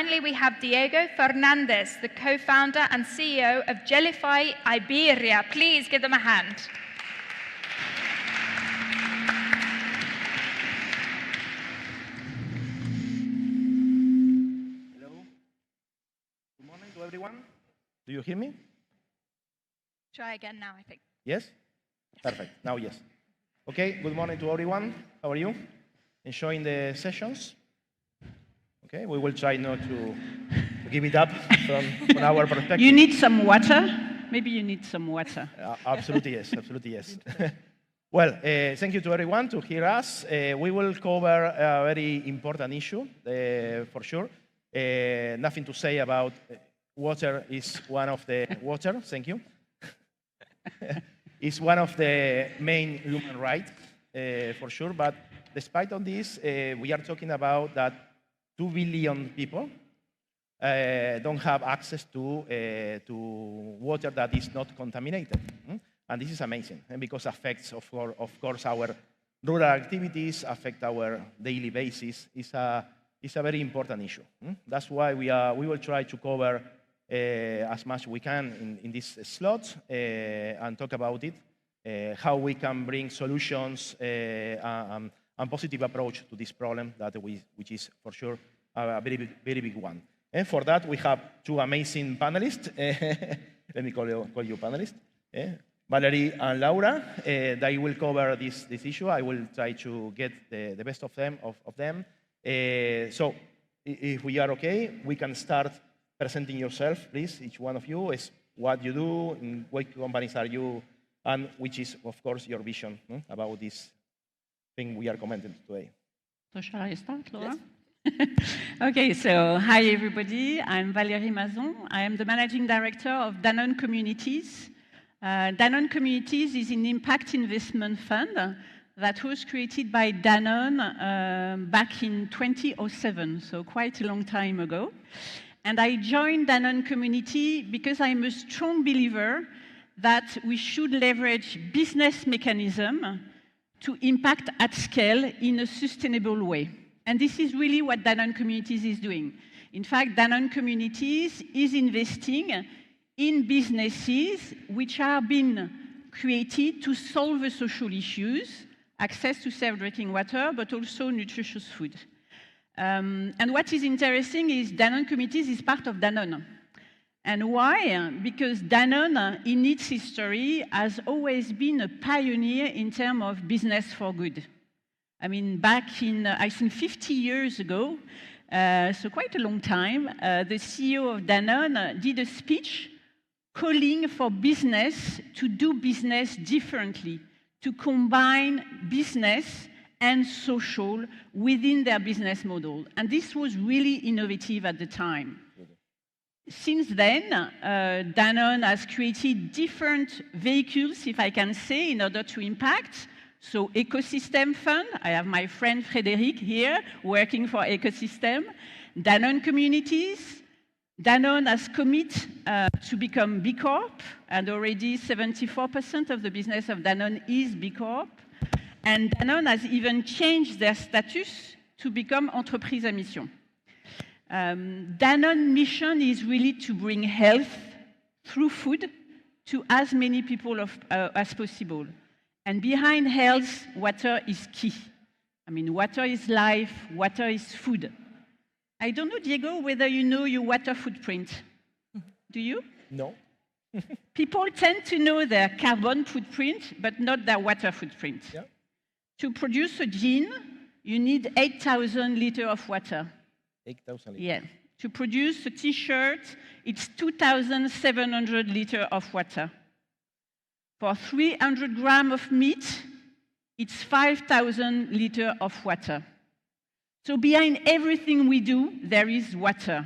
finally, we have Diego Fernández, the co-founder and CEO of Gellify Iberia. Please give them a hand. Hello. Good morning to everyone. Do you hear me? Try again now, I think. Yes? Perfect. Now, yes. Okay, good morning to everyone. How are you? Enjoying the sessions? Okay, we will try not to give it up from our perspective. You need some water? Maybe you need some water. Absolutely yes, absolutely yes. Well, thank you to everyone to hear us. We will cover a very important issue, for sure. Nothing to say about water is one of the water, thank you. It's one of the main human rights, for sure. But despite of this, we are talking about that 2 billion people don't have access to water that is not contaminated. And this is amazing, and because it affects, of course, our rural activities, affect our daily basis. It's a very important issue. That's why we will try to cover as much we can in this slot and talk about it, how we can bring solutions and positive approach to this problem which is for sure a very big one. And for that we have two amazing panelists. Let me call you panelists. Valerie and Laura. They will cover this issue. I will try to get the best of them. So if we are okay, we can start presenting yourself, please, each one of you, is what you do, in what companies are you, and which is, of course, your vision about this thing we are commenting today. So shall I start, Laura? Yes. Okay, so hi everybody. I'm Valerie Mazon. I am the Managing Director of Danone Communities. Danone Communities is an impact investment fund that was created by Danone back in 2007, so quite a long time ago. And I joined Danone Community because I'm a strong believer that we should leverage business mechanism to impact at scale in a sustainable way. And this is really what Danone Communities is doing. In fact, Danone Communities is investing in businesses which are being created to solve the social issues, access to safe drinking water, but also nutritious food. And what is interesting is Danone Communities is part of Danone. And why? Because Danone, in its history, has always been a pioneer in terms of business for good. I mean, back in, I think 50 years ago, so quite a long time, the CEO of Danone did a speech calling for business to do business differently, to combine business and social within their business model. And this was really innovative at the time. Since then, Danone has created different vehicles, if I can say, in order to impact. So Ecosystem Fund, I have my friend Frédéric here working for Ecosystem. Danone Communities. Danone has committed to become B Corp, and already 74% of the business of Danone is B Corp. And Danone has even changed their status to become Entreprise à Mission. Danone's mission is really to bring health through food to as many people as possible. And behind health, water is key. I mean, water is life, water is food. I don't know, Diego, whether you know your water footprint. Do you? No. People tend to know their carbon footprint, but not their water footprint. Yeah. To produce a gin, you need 8,000 liters of water. 8,000 liters. Yeah. To produce a T-shirt, it's 2,700 liters of water. For 300 grams of meat, it's 5,000 liters of water. So behind everything we do, there is water.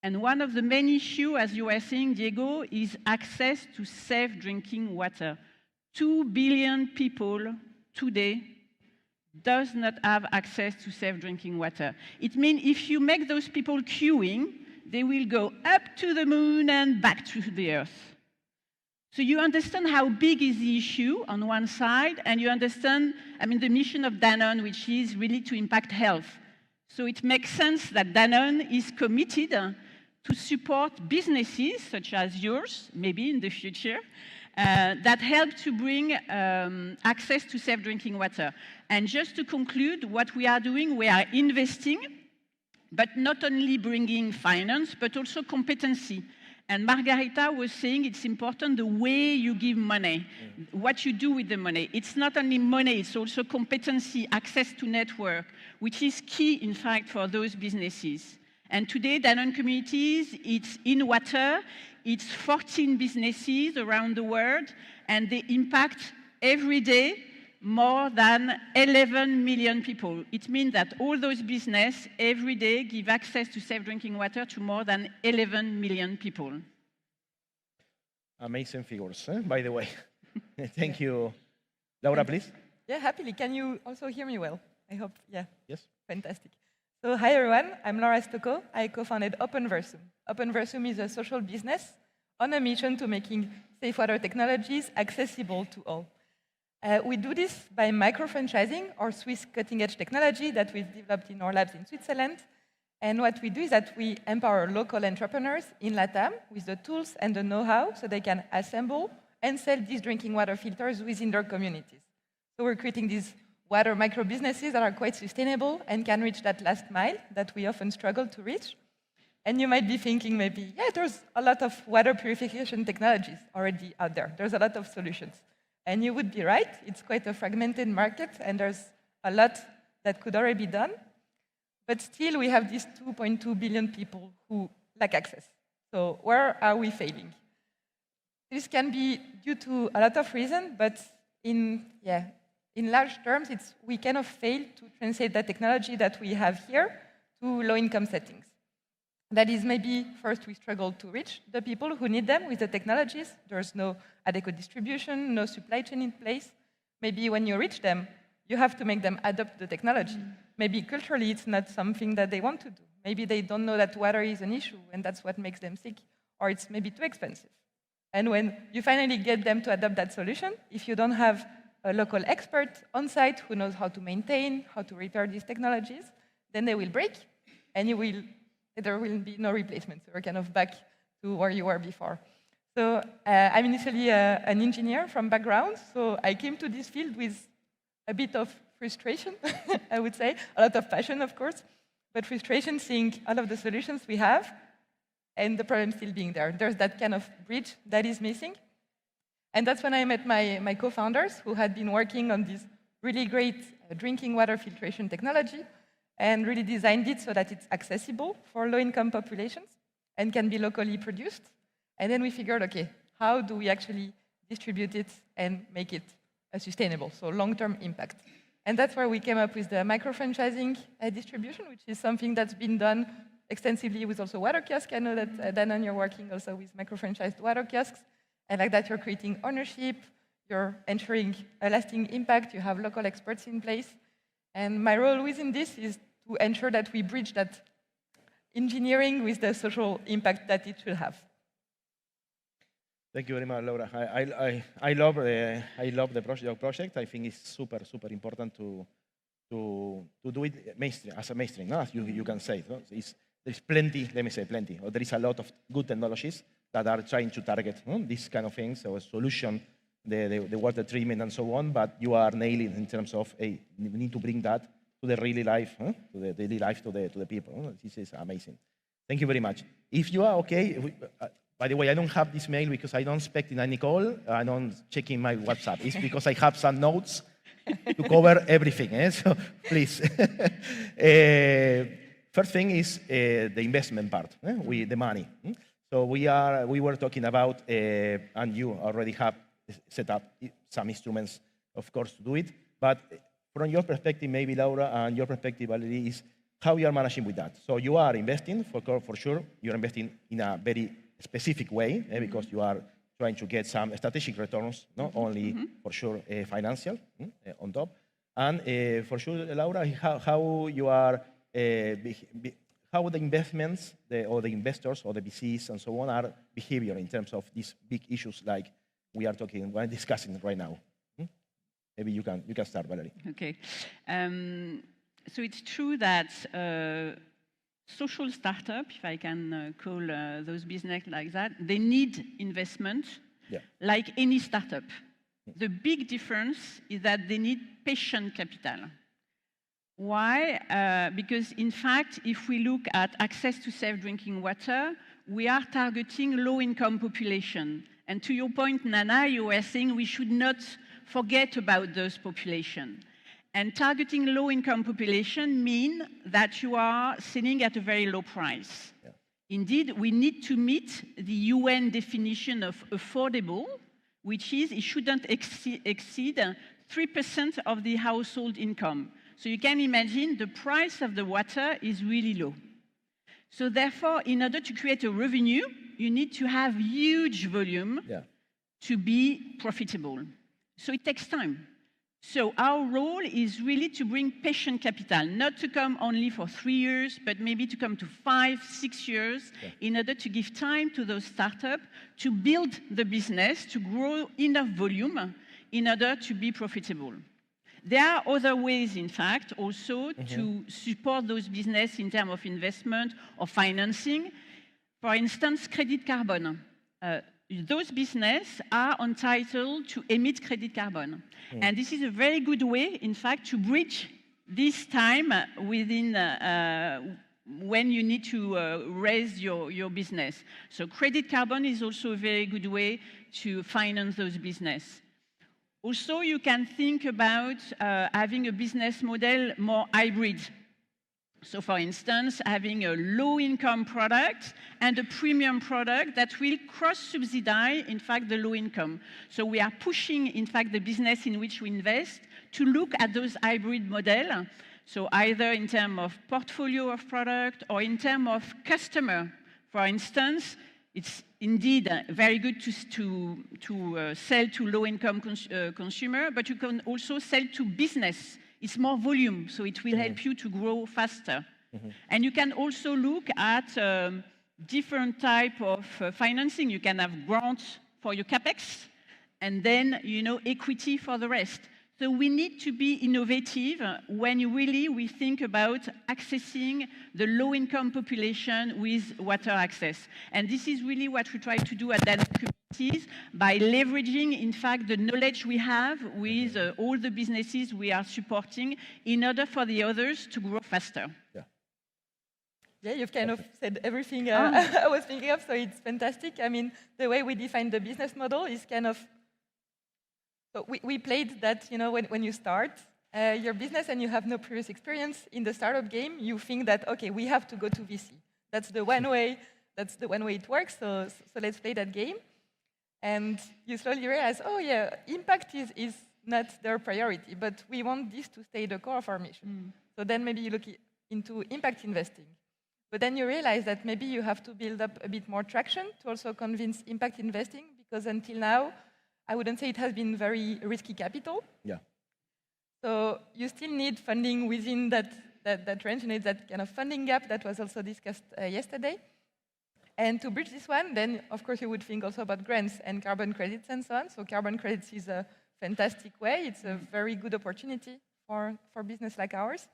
And one of the main issues, as you were saying, Diego, is access to safe drinking water. 2 billion people today does not have access to safe drinking water. It means if you make those people queuing, they will go up to the moon and back to the earth. So you understand how big is the issue on one side, and you understand, I mean, the mission of Danone, which is really to impact health. So it makes sense that Danone is committed to support businesses such as yours, maybe in the future, that help to bring access to safe drinking water. And just to conclude, what we are doing, we are investing, but not only bringing finance, but also competency. And Margarita was saying it's important the way you give money, what you do with the money. It's not only money, it's also competency, access to network, which is key, in fact, for those businesses. And today, Danone Communities, it's in water, it's 14 businesses around the world, and they impact every day more than 11 million people. It means that all those businesses every day give access to safe drinking water to more than 11 million people. Amazing figures, by the way. Thank you. Laura, please. Yeah, happily. Can you also hear me well? I hope, yeah. Yes. Fantastic. So hi everyone, I'm Laura Stocco. I co-founded Openversum. Openversum is a social business on a mission to making safe water technologies accessible to all. We do this by micro-franchising our Swiss cutting-edge technology that we've developed in our labs in Switzerland. And what we do is that we empower local entrepreneurs in LATAM with the tools and the know-how so they can assemble and sell these drinking water filters within their communities. So we're creating these water micro-businesses that are quite sustainable and can reach that last mile that we often struggle to reach. And you might be thinking maybe, yeah, there's a lot of water purification technologies already out there. There's a lot of solutions. And you would be right, it's quite a fragmented market, and there's a lot that could already be done. But still, we have these 2.2 billion people who lack access. So where are we failing? This can be due to a lot of reasons, but in large terms, we kind of fail to translate the technology that we have here to low-income settings. That is, maybe first we struggle to reach the people who need them with the technologies. There's no adequate distribution, no supply chain in place. Maybe when you reach them, you have to make them adopt the technology. Maybe culturally it's not something that they want to do. Maybe they don't know that water is an issue and that's what makes them sick, or it's maybe too expensive. And when you finally get them to adopt that solution, if you don't have a local expert on site who knows how to maintain, how to repair these technologies, then they will break and there will be no replacement. So we're kind of back to where you were before. So I'm initially an engineer from background, so I came to this field with a bit of frustration, I would say, a lot of passion, of course, but frustration seeing all of the solutions we have and the problem still being there. There's that kind of bridge that is missing. And that's when I met my co-founders who had been working on this really great drinking water filtration technology and really designed it so that it's accessible for low-income populations and can be locally produced. And then we figured, okay, how do we actually distribute it and make it sustainable, so long-term impact? And that's where we came up with the micro-franchising distribution, which is something that's been done extensively with also water kiosks. I know that, Danone, you're working also with micro-franchised water kiosks. And like that, you're creating ownership, you're ensuring a lasting impact, you have local experts in place. And my role within this is to ensure that we bridge that engineering with the social impact that it should have. Thank you very much, Laura. I love the project. I think it's super important to do it mainstream, as a mainstream, no? As you can say. No? There's plenty, let me say plenty, or there is a lot of good technologies that are trying to target these kind of things, or solution, the water treatment and so on, but you are nailing in terms of, hey, you need to bring that to the daily life, to the daily life to the people. This is amazing. Thank you very much. If you are okay, by the way, I don't have this mail because I don't expect any call. I don't check in my WhatsApp. It's because I have some notes to cover everything. So please. First thing is the investment part, with the money. So we were talking about, and you already have set up some instruments, of course, to do it. But from your perspective, maybe Laura, and your perspective, Valerie, is how you are managing with that. So you are investing, for sure. You're investing in a very specific way, because you are trying to get some strategic returns, not only for sure financial on top. And for sure, Laura, how you are, how the investments, or the investors, or the VCs, and so on, are behavior in terms of these big issues like we're discussing right now. Maybe you can start, Valerie. Okay. So it's true that social startup, if I can call those business like that, they need investment like any startup. The big difference is that they need patient capital. Why? Because in fact, if we look at access to safe drinking water, we are targeting low-income population. And to your point, Nana, you were saying we should not forget about those population. And targeting low-income population means that you are selling at a very low price. Yeah. Indeed, we need to meet the UN definition of affordable, which is it shouldn't exceed 3% of the household income. So you can imagine the price of the water is really low. So therefore, in order to create a revenue, you need to have huge volume to be profitable. So it takes time. So our role is really to bring patient capital, not to come only for 3 years, but maybe to come to 5, 6 years in order to give time to those startups to build the business, to grow enough volume in order to be profitable. There are other ways, in fact, also to support those businesses in terms of investment or financing. For instance, credit carbon. Those businesses are entitled to emit credit carbon. And this is a very good way, in fact, to bridge this time within when you need to raise your business. So credit carbon is also a very good way to finance those businesses. Also, you can think about having a business model more hybrid. So for instance, having a low-income product and a premium product that will cross-subsidize, in fact, the low income. So we are pushing, in fact, the business in which we invest to look at those hybrid models. So either in terms of portfolio of product or in terms of customer. For instance, it's indeed very good to sell to low-income consumer, but you can also sell to business. It's more volume, so it will help you to grow faster. And you can also look at different type of financing. You can have grants for your capex, and then equity for the rest. So we need to be innovative when we think about accessing the low-income population with water access. And this is really what we try to do at Danone Communities by leveraging, in fact, the knowledge we have with all the businesses we are supporting in order for the others to grow faster. Yeah, you've kind of said everything I was thinking of, so it's fantastic. I mean, the way we define the business model is kind of... So we played that, when you start your business and you have no previous experience in the startup game, you think that, okay, we have to go to VC. That's the one way it works, so let's play that game. And you slowly realize, oh yeah, impact is not their priority, but we want this to stay the core of our mission. So then maybe you look into impact investing. But then you realize that maybe you have to build up a bit more traction to also convince impact investing, because until now, I wouldn't say it has been very risky capital. Yeah. So you still need funding within that range, that kind of funding gap that was also discussed yesterday. And to bridge this one, then of course you would think also about grants and carbon credits and so on. So carbon credits is a fantastic way. It's a very good opportunity for business like ours.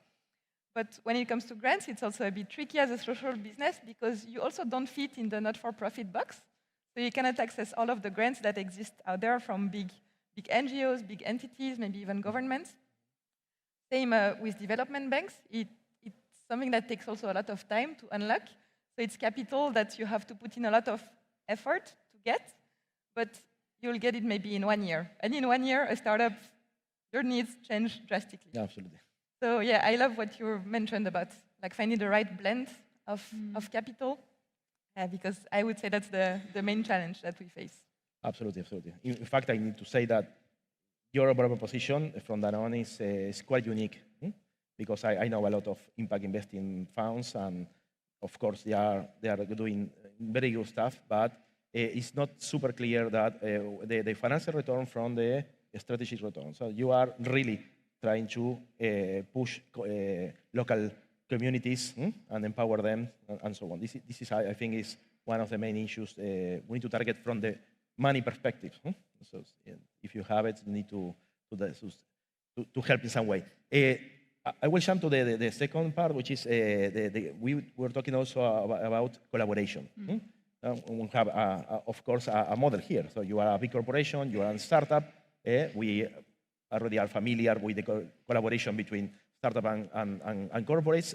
But when it comes to grants, it's also a bit tricky as a social business because you also don't fit in the not-for-profit box. So you cannot access all of the grants that exist out there from big NGOs, big entities, maybe even governments. Same with development banks. It's something that takes also a lot of time to unlock. So it's capital that you have to put in a lot of effort to get, but you'll get it maybe in 1 year. And in 1 year, a startup, your needs change drastically. Yeah, absolutely. So yeah, I love what you mentioned about finding the right blend of capital. Because I would say that's the main challenge that we face. Absolutely, absolutely. In fact, I need to say that your proposition from Danone is quite unique, because I know a lot of impact investing funds, and of course they are doing very good stuff, but it's not super clear that the financial return from the strategic return. So you are really trying to push local communities and empower them and so on. This is, I think, is one of the main issues we need to target from the money perspective. So if you have it, you need to help in some way. I will jump to the second part, which is we were talking also about collaboration. We have, of course, a model here. So you are a big corporation, you are a startup. We already are familiar with the collaboration between startup and corporates.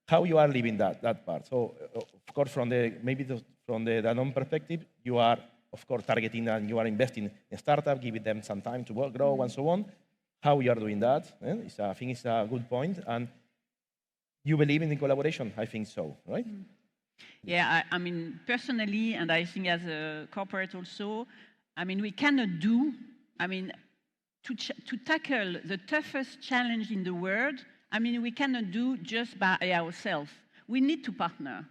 How you are living that part? So, of course, from the Danone perspective, you are, of course, targeting and you are investing in startup, giving them some time to grow and so on. How you are doing that? I think it's a good point. And you believe in the collaboration? I think so, right? Yeah, I mean, personally, and I think as a corporate also, I mean, we cannot do, I mean, to tackle the toughest challenge in the world, I mean, we cannot do just by ourselves. We need to partner.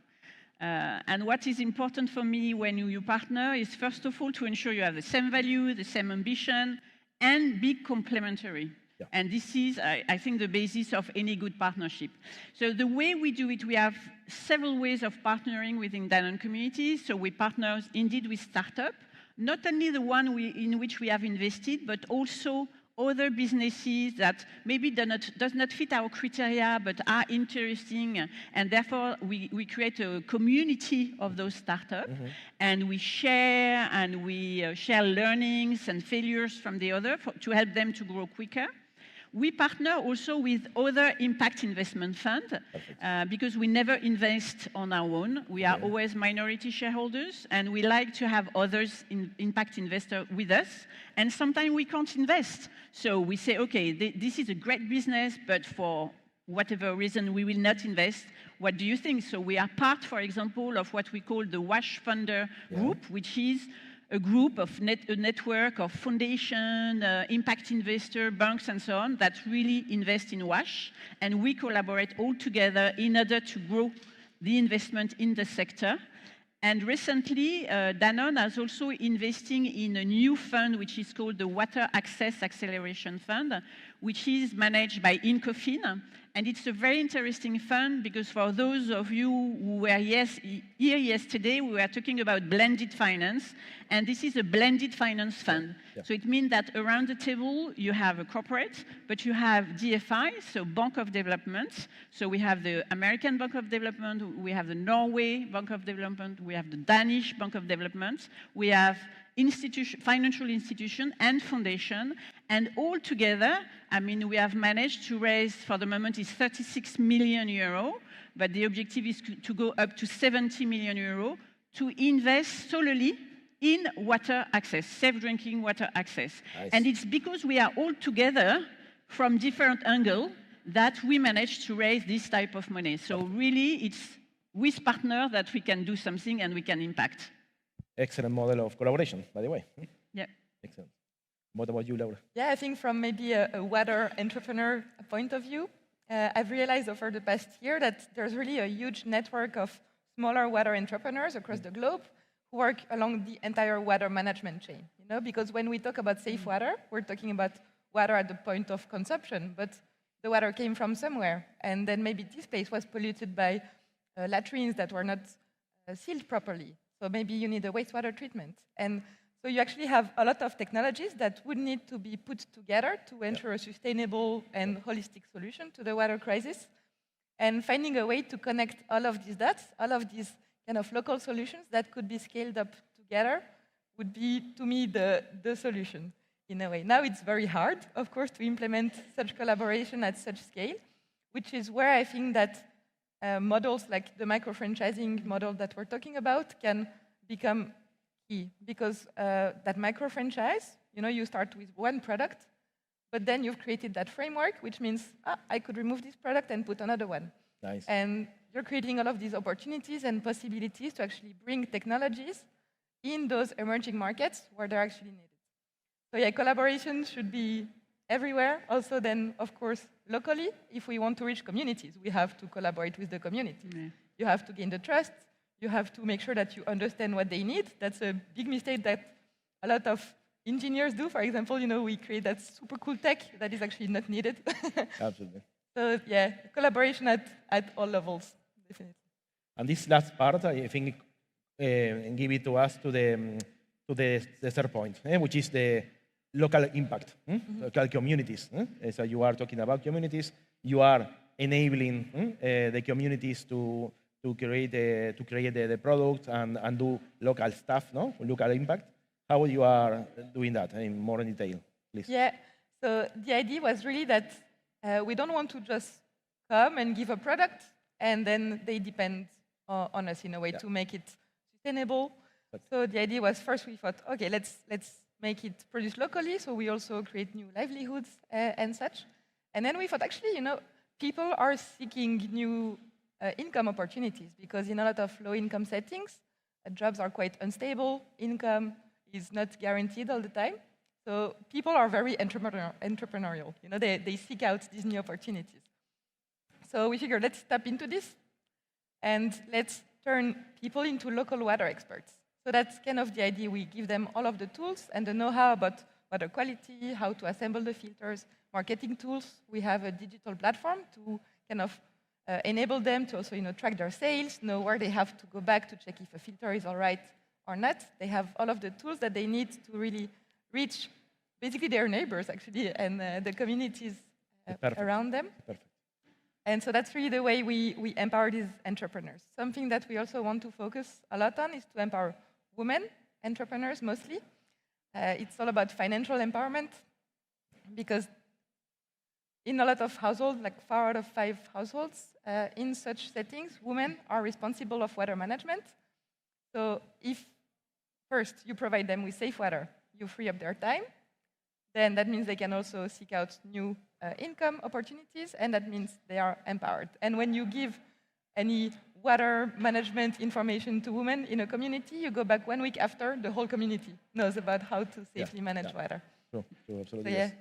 And what is important for me when you partner is, first of all, to ensure you have the same value, the same ambition, and be complementary. Yeah. And this is, I think, the basis of any good partnership. So the way we do it, we have several ways of partnering within Danone communities. So we partner indeed with startups, not only the one in which we have invested, but also other businesses that maybe does not fit our criteria, but are interesting, and therefore we create a community of those startups, and we share learnings and failures from the other to help them to grow quicker. We partner also with other impact investment funds because we never invest on our own. We are always minority shareholders, and we like to have others impact investors with us. And sometimes we can't invest. So we say, okay, this is a great business, but for whatever reason, we will not invest. What do you think? So we are part, for example, of what we call the WASH Funder Group, which is a group of a network of foundation, impact investor, banks, and so on that really invest in WASH, and we collaborate all together in order to grow the investment in the sector. And recently, Danone has also investing in a new fund, which is called the Water Access Acceleration Fund, which is managed by Incofin. And it's a very interesting fund because for those of you who were here yesterday, we were talking about blended finance, and this is a blended finance fund. Yeah. So it means that around the table, you have a corporate, but you have DFI, so Bank of Development. So we have the American Bank of Development, we have the Norway Bank of Development, we have the Danish Bank of Development, we have financial institution and foundation, and all together, I mean, we have managed to raise, for the moment, is 36 million euro, but the objective is to go up to 70 million euro to invest solely in water access, safe drinking water access. Nice. And it's because we are all together from different angles that we managed to raise this type of money. So really, it's with partners that we can do something and we can impact. Excellent model of collaboration, by the way. Yeah. Excellent. What about you, Laura? Yeah, I think from maybe a water entrepreneur point of view, I've realized over the past year that there's really a huge network of smaller water entrepreneurs across the globe who work along the entire water management chain. You know, because when we talk about safe water, we're talking about water at the point of consumption, but the water came from somewhere, and then maybe this place was polluted by latrines that were not sealed properly. So maybe you need a wastewater treatment. And so you actually have a lot of technologies that would need to be put together to ensure a sustainable and holistic solution to the water crisis. And finding a way to connect all of these dots, all of these kind of local solutions that could be scaled up together would be, to me, the solution in a way. Now it's very hard, of course, to implement such collaboration at such scale, which is where I think that models like the micro-franchising model that we're talking about can become key, because that micro-franchise, you know, you start with one product, but then you've created that framework, which means I could remove this product and put another one. Nice. And you're creating all of these opportunities and possibilities to actually bring technologies in those emerging markets where they're actually needed. So yeah, collaboration should be everywhere. Also then, of course, locally, if we want to reach communities, we have to collaborate with the community. Mm. You have to gain the trust. You have to make sure that you understand what they need. That's a big mistake that a lot of engineers do. For example, you know, we create that super cool tech that is actually not needed. Absolutely. So yeah, collaboration at all levels, definitely. And this last part, I think, give it to us to the third point, which is the local impact, local communities. So you are talking about communities. You are enabling the communities to create the product and do local stuff, no? Local impact. How you are doing that in more detail, please? Yeah. So the idea was really that we don't want to just come and give a product and then they depend on us in a way to make it sustainable. So the idea was first we thought, okay, let's make it produced locally, so we also create new livelihoods and such. And then we thought, actually, people are seeking new income opportunities because in a lot of low-income settings, jobs are quite unstable, income is not guaranteed all the time. So people are very entrepreneurial. They seek out these new opportunities. So we figured, let's tap into this and let's turn people into local water experts. So that's kind of the idea. We give them all of the tools and the know-how about water quality, how to assemble the filters, marketing tools. We have a digital platform to kind of enable them to also track their sales, know where they have to go back to check if a filter is all right or not. They have all of the tools that they need to really reach basically their neighbors, actually, and the communities around them. Perfect. And so that's really the way we empower these entrepreneurs. Something that we also want to focus a lot on is to empower women entrepreneurs mostly. It's all about financial empowerment because in a lot of households, like 4 out of 5 households, in such settings, women are responsible of water management. So if first you provide them with safe water, you free up their time, then that means they can also seek out new income opportunities, and that means they are empowered. And when you give any water management information to women in a community, you go back 1 week after, the whole community knows about how to safely manage water. True, absolutely. So, yes.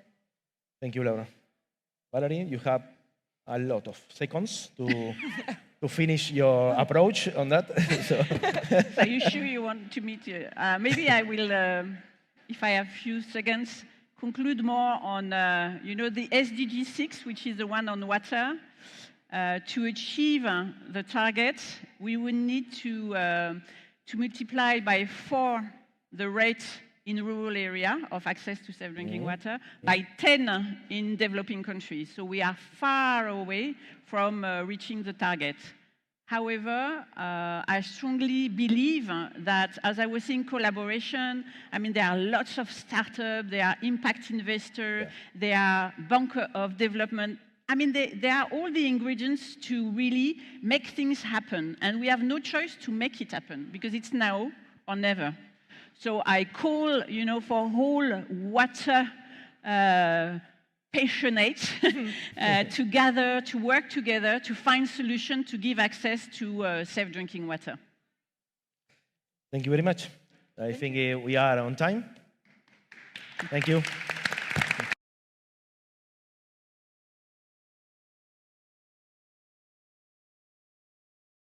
Thank you, Laura. Valerie, you have a lot of seconds to finish your approach on that. Are you sure you want to meet? Maybe I will, if I have few seconds, conclude more on the SDG 6, which is the one on water. To achieve the target, we would need to multiply by 4 the rate in rural area of access to safe drinking water, by 10 in developing countries. So we are far away from reaching the target. However, I strongly believe that, as I was saying, collaboration, there are lots of startups, there are impact investors, there are banks of development. There are all the ingredients to really make things happen. And we have no choice to make it happen, because it's now or never. So I call, for whole water passionates to gather, to work together, to find solutions to give access to safe drinking water. Thank you very much. I think we are on time. Thank you.